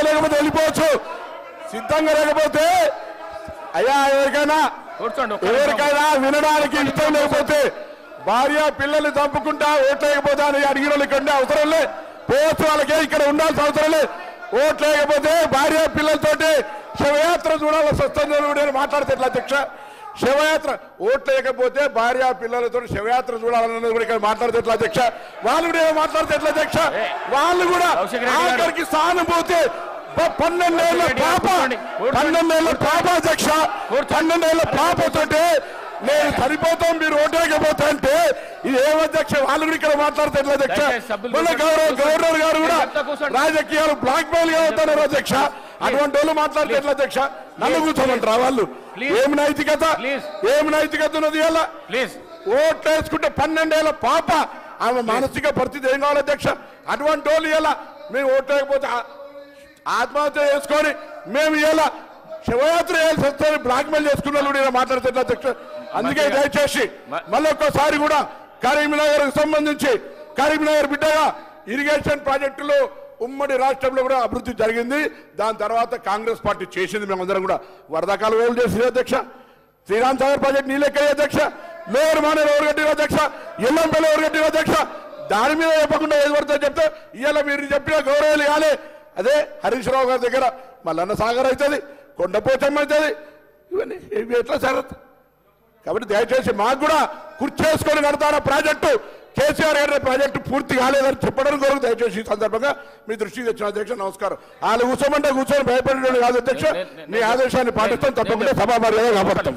లేకపోతే వెళ్ళిపోవచ్చు, సిద్ధంగా లేకపోతే అయ్యా ఎవరికైనా వినడానికి ఇష్టం లేకపోతే భార్య పిల్లల్ని చంపుకుంటా ఓట్లేకపోతే అని అడిగిన వాళ్ళు ఇక్కడ అవసరం లే, పోవచ్చు వాళ్ళకే ఇక్కడ ఉండాల్సిన అవసరం లే. ఓట్లేకపోతే భార్య పిల్లలతోటి శవయాత్ర చూడాల్సి వస్తుంది మాట్లాడితే ఎట్లా అధ్యక్ష? శవయాత్ర ఓట్లేకపోతే భార్య పిల్లలతో శవయాత్ర చూడాలన్నది కూడా ఇక్కడ మాట్లాడితే ఎట్లా అధ్యక్ష? వాళ్ళు కూడా మాట్లాడితే ఎట్లా అధ్యక్ష? వాళ్ళు కూడా ఆఖరికి సానుభూతి 12 ఏళ్ల పాప అధ్యక్ష, 12 ఏళ్ల పాపతోటి నేను సరిపోతాం మీరు ఓటేయకపోతే అంటే ఇది ఏమధ్యక్ష? వాళ్ళు కూడా ఇక్కడ మాట్లాడితే ఎట్లా అధ్యక్ష? మళ్ళీ గవర్నర్ గారు కూడా రాజకీయాలు బ్లాక్ మెయిల్ గా అవుతున్నారు అధ్యక్ష. అటువంటి వాళ్ళు మాట్లాడితే ఎట్లా అధ్యక్ష? నన్ను కూర్చోమంటారా వాళ్ళు? ఏమి నైతికత, ఏమి నైతికత ఉన్నది? ఇలా ఓట్లు వేసుకుంటే 12 ఏళ్ల పాప, ఆమె మానసిక పరిస్థితి ఏం కావాలి అధ్యక్ష? అటువంటి వాళ్ళు ఇలా మేము ఓట్లు వేయకపోతే ఆత్మహత్య చేసుకొని మేము ఇలా శివయాత్ర వేయాల్సి వస్తుంది బ్లాక్ మెయిల్ చేసుకున్న వాళ్ళు ఇలా మాట్లాడితే ఎట్లా అధ్యక్ష? అందుకే దయచేసి మళ్ళీ ఒక్కసారి కూడా కరీంనగర్ సంబంధించి కరీంనగర్ బిడ్డగా ఇరిగేషన్ ప్రాజెక్టులు ఉమ్మడి రాష్ట్రంలో కూడా అభివృద్ధి జరిగింది. దాని తర్వాత కాంగ్రెస్ పార్టీ చేసింది. మేమందరం కూడా వరదకాలు వేలు చేసింది అధ్యక్ష, శ్రీరామ్ సాగర్ ప్రాజెక్ట్ నీళ్ళెక్కాయి అధ్యక్ష, లోయర్ మానేరు ఎవరు కట్టిన అధ్యక్ష, ఎల్లంపల్లి ఎవరు కట్టిన అధ్యక్ష? దాని మీద చెప్పకుండా ఏది పడుతుందో చెప్తే ఇవాళ మీరు చెప్పిన గౌరవాలు కాలే. అదే హరీష్ రావు గారి దగ్గర మల్లన్న సాగర్ అవుతుంది, కొండపోచమ్మ అవుతుంది, ఇవన్నీ ఎట్లా సరత్? కాబట్టి దయచేసి మాకు కూడా కుర్చేసుకొని కడతారా ప్రాజెక్టు, కేసీఆర్ గారి ప్రాజెక్టు పూర్తి కాలేదని చెప్పడం కొరకు దయచేసి ఈ సందర్భంగా మీ దృష్టికి తెచ్చిన అధ్యక్ష. నమస్కారం. వాళ్ళు కూర్చోమంటే కూర్చొని భయపడేవాడు కాదు అధ్యక్ష. మీ ఆదేశాన్ని పాటిస్తాం, తప్పకుండా సభా మర్యాద కాపాడుతాం.